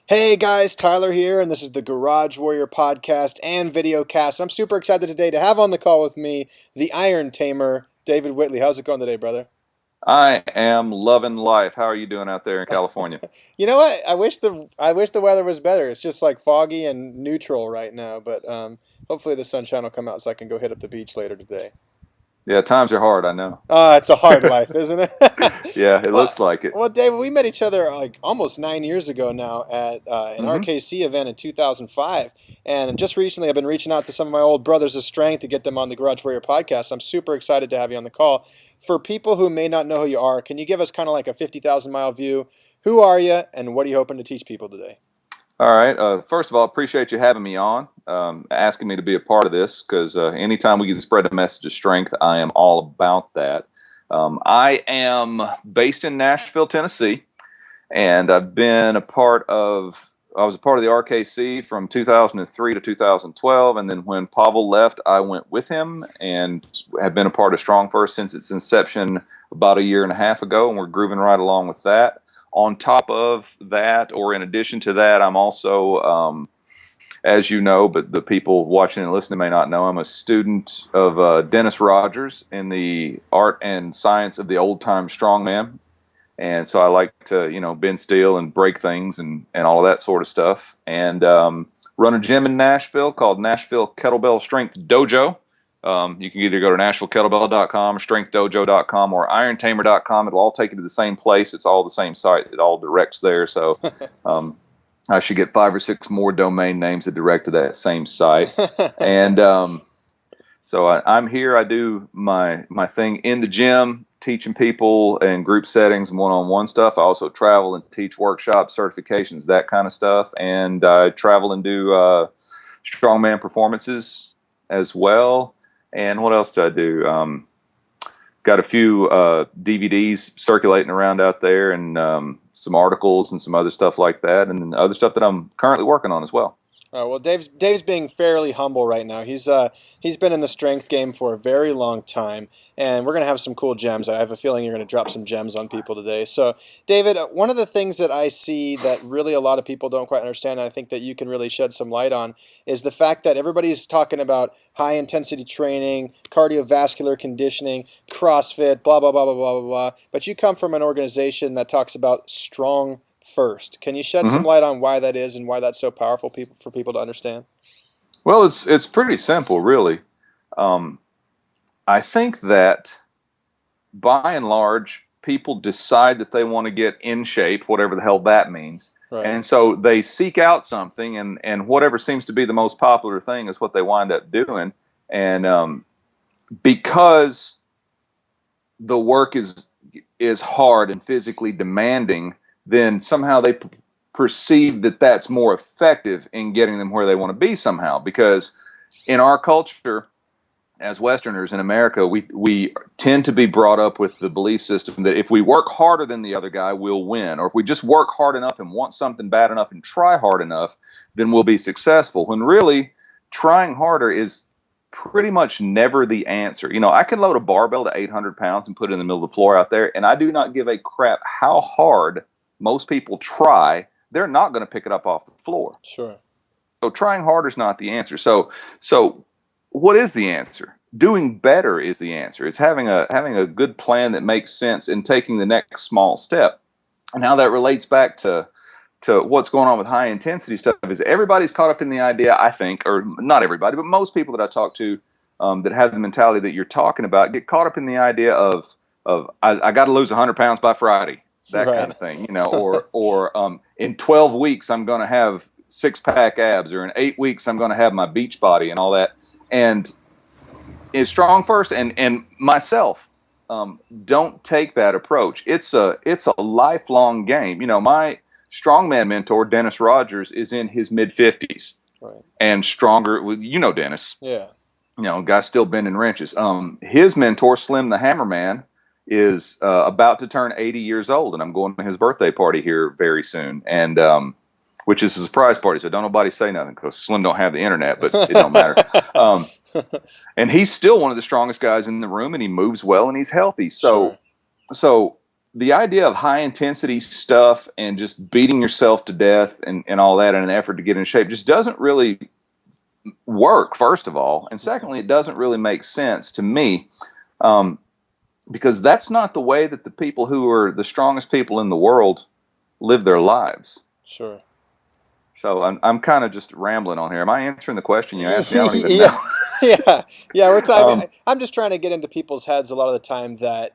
Hey guys, Tyler here, and this is the Garage Warrior podcast and video cast. I'm super excited today to have on the call with me the Iron Tamer, David Whitley. How's it going today, brother? I am loving life. How are you doing out there in California? You know what? I wish the weather was better. It's just like foggy and neutral right now, but hopefully the sunshine will come out so I can go hit up the beach later today. Yeah, times are hard, I know. It's a hard life, isn't it? Yeah, it well, looks like it. well, David, we met each other like almost 9 years ago now at an Hmm. RKC event in 2005, and just recently I've been reaching out to some of my old brothers of strength to get them on the Garage Warrior podcast. I'm super excited to have you on the call. For people who may not know who you are, can you give us kind of like a 50,000-mile view? Who are you, and what are you hoping to teach people today? All right. First of all, appreciate you having me on, asking me to be a part of this, because anytime we can spread a message of strength, I am all about that. I am based in Nashville, Tennessee, and I was a part of the RKC from 2003 to 2012, and then when Pavel left, I went with him and have been a part of Strong First since its inception about a year and a half ago, and we're grooving right along with that. On top of that, or in addition to that, I'm also, as you know, but the people watching and listening may not know, I'm a student of Dennis Rogers in the art and science of the old-time strongman. And so I like to, bend steel and break things and all of that sort of stuff. And run a gym in Nashville called Nashville Kettlebell Strength Dojo. You can either go to NashvilleKettlebell.com, StrengthDojo.com, or IronTamer.com. It'll all take you to the same place. It's all the same site. It all directs there. So I should get 5 or 6 more domain names that direct to that same site. And so I'm here. I do my thing in the gym, teaching people in group settings and one-on-one stuff. I also travel and teach workshops, certifications, that kind of stuff. And I travel and do strongman performances as well. And what else do I do? Got a few DVDs circulating around out there, and some articles and some other stuff like that, and other stuff that I'm currently working on as well. Well, Dave's being fairly humble right now. He's been in the strength game for a very long time, and we're gonna have some cool gems. I have a feeling you're gonna drop some gems on people today. So, David, one of the things that I see that really a lot of people don't quite understand, and I think that you can really shed some light on, is the fact that everybody's talking about high intensity training, cardiovascular conditioning, CrossFit, blah blah blah blah blah blah blah. But you come from an organization that talks about strong first. Can you shed some Hmm. light on why that is and why that's so powerful for people to understand? Well, it's pretty simple, really. Um, I think that by and large, people decide that they want to get in shape, whatever the hell that means. Right. And so they seek out something, and whatever seems to be the most popular thing is what they wind up doing. And because the work is hard and physically demanding, then somehow they perceive that that's more effective in getting them where they want to be somehow. Because in our culture, as Westerners in America, we tend to be brought up with the belief system that if we work harder than the other guy, we'll win. Or if we just work hard enough and want something bad enough and try hard enough, then we'll be successful. When really, trying harder is pretty much never the answer. I can load a barbell to 800 pounds and put it in the middle of the floor out there, and I do not give a crap how hard most people try. They're not going to pick it up off the floor. Sure. So trying harder is not the answer. So what is the answer? Doing better is the answer. It's having a good plan that makes sense and taking the next small step. And how that relates back to what's going on with high intensity stuff is everybody's caught up in the idea, I think, or not everybody, but most people that I talk to that have the mentality that you're talking about get caught up in the idea of I got to lose 100 pounds by Friday. That Right. kind of thing, or in 12 weeks I'm going to have 6-pack abs, or in 8 weeks I'm going to have my beach body and all that. And it's Strong First and myself don't take that approach. It's a lifelong game. My strongman mentor Dennis Rogers is in his mid-50s, Right. and stronger. Dennis. Yeah. Guy's still bending wrenches. His mentor Slim the Hammerman is about to turn 80 years old, and I'm going to his birthday party here very soon, and which is a surprise party, so don't nobody say nothing, because Slim don't have the internet, but it don't matter. And he's still one of the strongest guys in the room, and he moves well, and he's healthy. Sure. So the idea of high intensity stuff and just beating yourself to death and all that in an effort to get in shape just doesn't really work, first of all. And secondly, it doesn't really make sense to me, because that's not the way that the people who are the strongest people in the world live their lives. Sure. So I'm kind of just rambling on here. Am I answering the question you asked me? I don't even know. Yeah, yeah. We're talking. um, I'm just trying to get into people's heads a lot of the time that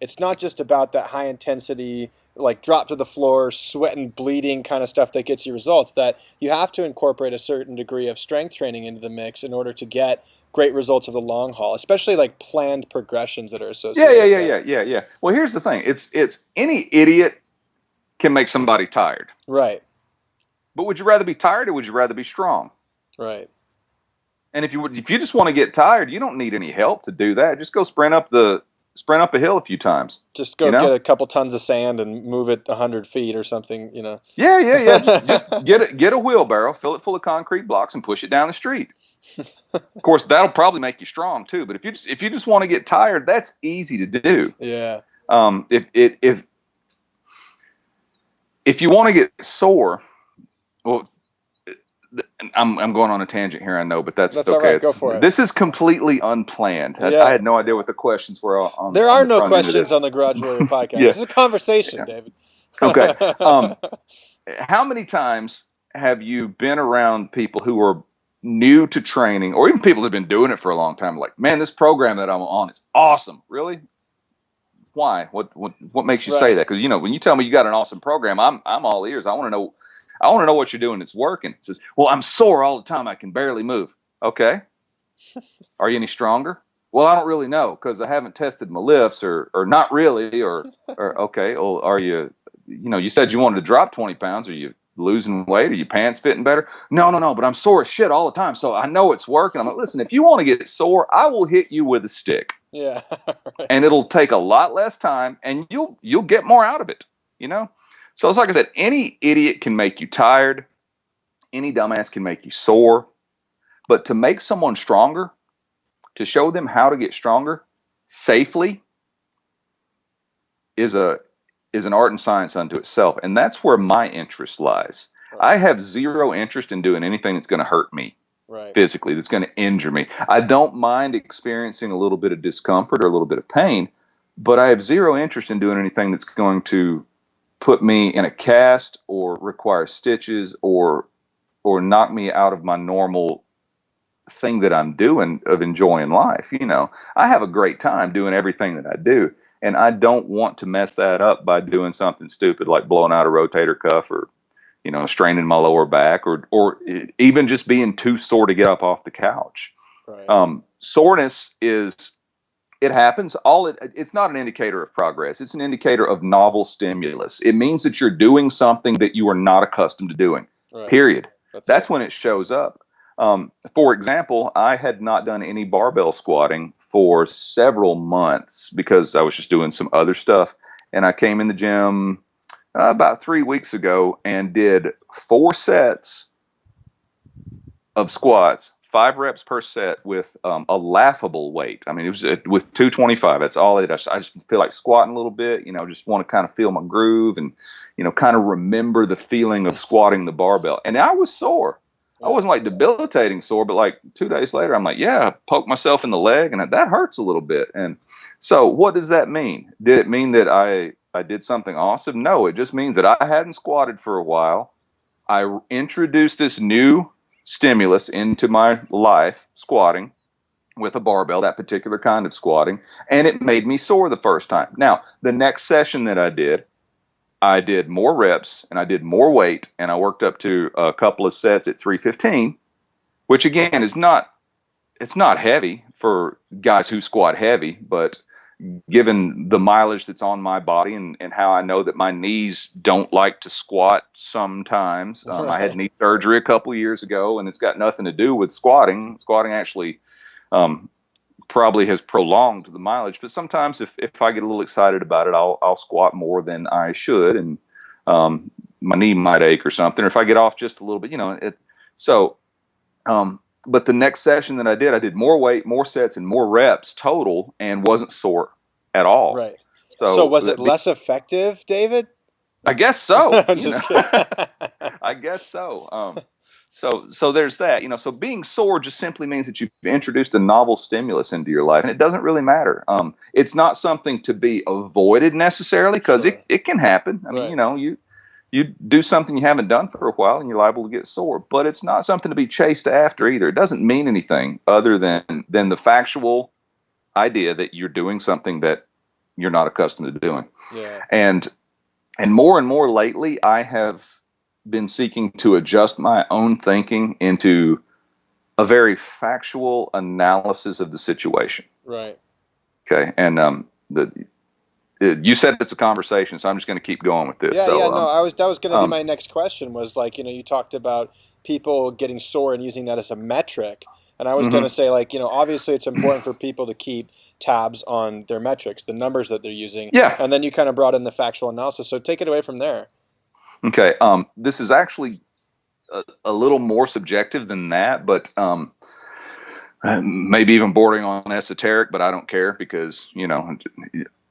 it's not just about that high intensity, like drop to the floor, sweat and bleeding kind of stuff that gets you results. That you have to incorporate a certain degree of strength training into the mix in order to get great results of the long haul, especially like planned progressions that are yeah, associated yeah, with yeah, that. yeah, yeah, yeah. Well, here's the thing. It's any idiot can make somebody tired. Right. But would you rather be tired or would you rather be strong? Right. And if you just want to get tired, you don't need any help to do that. Just go sprint up a hill a few times. Just You go get know? a couple tons of sand and move it 100 feet or something. Yeah, yeah, yeah. Just get a wheelbarrow, fill it full of concrete blocks, and push it down the street. Of course, that'll probably make you strong too. But if you just want to get tired, that's easy to do. Yeah. If you want to get sore, well, I'm going on a tangent here, I know, but that's All okay. right. Go for it. This is completely unplanned. I Yeah. had no idea what the questions were There on are the no front end of questions this. on the Garage Warrior podcast. Yeah. This is a conversation, Yeah. David. Okay. How many times have you been around people who are new to training, or even people who've been doing it for a long time? Like, man, this program that I'm on is awesome. Really? Why? What makes you say Right. that? Because when you tell me you got an awesome program, I'm all ears. I want to know. I want to know what you're doing that's working. It says, well, I'm sore all the time. I can barely move. Okay. Are you any stronger? Well, I don't really know because I haven't tested my lifts or not really or okay. Well, are you? You said you wanted to drop 20 pounds. Are you losing weight? Are your pants fitting better? No, no, no. But I'm sore as shit all the time, so I know it's working. I'm like, listen, if you want to get sore, I will hit you with a stick, Yeah. Right. and it'll take a lot less time, and you'll get more out of it. You know. So it's like I said, any idiot can make you tired. Any dumbass can make you sore. But to make someone stronger, to show them how to get stronger safely, is an art and science unto itself. And that's where my interest lies. Right. I have zero interest in doing anything that's going to hurt me Right. physically, that's going to injure me. I don't mind experiencing a little bit of discomfort or a little bit of pain, but I have zero interest in doing anything that's going to put me in a cast or require stitches or knock me out of my normal thing that I'm doing of enjoying life. I have a great time doing everything that I do, and I don't want to mess that up by doing something stupid like blowing out a rotator cuff or straining my lower back or even just being too sore to get up off the couch. Right. Soreness it happens. It's not an indicator of progress. It's an indicator of novel stimulus. It means that you're doing something that you are not accustomed to doing. Right. Period. That's it. when it shows up. For example, I had not done any barbell squatting for several months because I was just doing some other stuff. And I came in the gym about 3 weeks ago and did 4 sets of squats, 5 reps per set with a laughable weight. I mean, it was with 225. That's all it is. I just feel like squatting a little bit, just want to kind of feel my groove and, kind of remember the feeling of squatting the barbell. And I was sore. I wasn't like debilitating sore, but like 2 days later, I'm like, yeah, I poked myself in the leg and that hurts a little bit. And so what does that mean? Did it mean that I did something awesome? No, it just means that I hadn't squatted for a while. I introduced this new stimulus into my life, squatting with a barbell, that particular kind of squatting, and it made me sore the first time. Now, the next session that I did more reps and I did more weight, and I worked up to a couple of sets at 315, which again it's not heavy for guys who squat heavy, but given the mileage that's on my body and how I know that my knees don't like to squat sometimes. I had knee surgery a couple of years ago, and it's got nothing to do with squatting. Squatting actually probably has prolonged the mileage, but sometimes if I get a little excited about it, I'll squat more than I should, and my knee might ache or something, or if I get off just a little bit, but the next session that I did more weight, more sets, and more reps total, and wasn't sore at all. Right. So So was it less effective, David? I guess so. I'm just kidding. I guess so. So there's that. So being sore just simply means that you've introduced a novel stimulus into your life, and it doesn't really matter. It's not something to be avoided necessarily because Sure. it can happen. I mean, Right. you do something you haven't done for a while, and you're liable to get sore. But it's not something to be chased after either. It doesn't mean anything other than the factual idea that you're doing something that you're not accustomed to doing. Yeah. And more lately, I have been seeking to adjust my own thinking into a very factual analysis of the situation. Right. Okay, and you said it's a conversation, so I'm just going to keep going with this. Yeah, yeah, So, no, that was going to be um, my next question was like, you talked about people getting sore and using that as a metric. And I was going to mhm. say like, obviously it's important for people to keep tabs on their metrics, the numbers that they're using. Yeah, And then you kind of brought in the factual analysis. So take it away from there. okay. This is actually a little more subjective than that, but maybe even bordering on esoteric. But I don't care because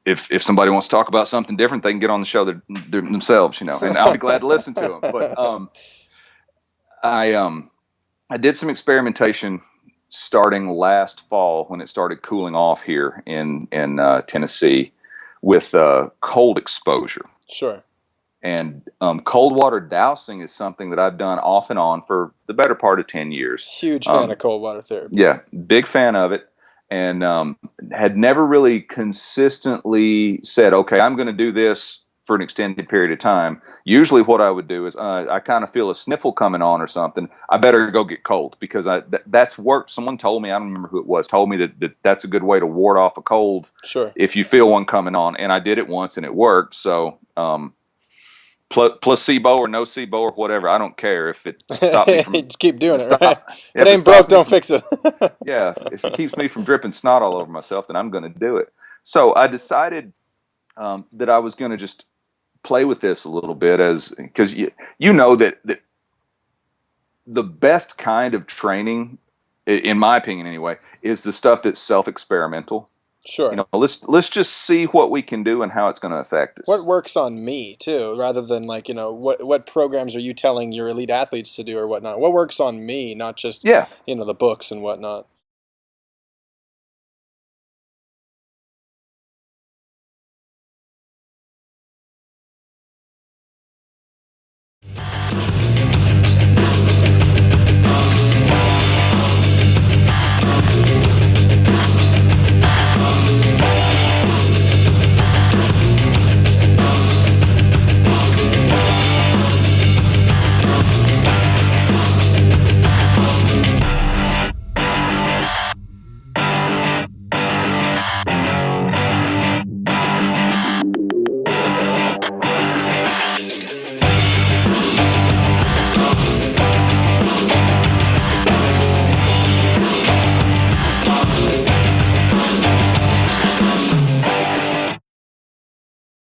if somebody wants to talk about something different, they can get on the show themselves, and I'll be glad to listen to them. But I I did some experimentation starting last fall when it started cooling off here in Tennessee with cold exposure. Sure. And cold water dousing is something that I've done off and on for the better part of 10 years. Huge fan of cold water therapy. Yeah, big fan of it. And had never really consistently said, okay, I'm going to do this for an extended period of time. Usually what I would do is I kind of feel a sniffle coming on or something. I better go get cold because that's worked. Someone told me, I don't remember who it was, told me that's a good way to ward off a cold Sure. if you feel one coming on. And I did it once and it worked. So placebo or nocebo or whatever, I don't care if it stopped me from Just keep doing it, right? stop. If it If it ain't broke, stops me don't from fix it. yeah, if it keeps me from dripping snot all over myself, then I'm going to do it. So I decided that I was going to just play with this a little bit because you know that the best kind of training, in my opinion anyway, is the stuff that's self-experimental. Sure. Let's just see what we can do and how it's going to affect What us. works on me too, rather than like, what programs are you telling your elite athletes to do or whatnot? What works on me, not just, Yeah. the books and whatnot.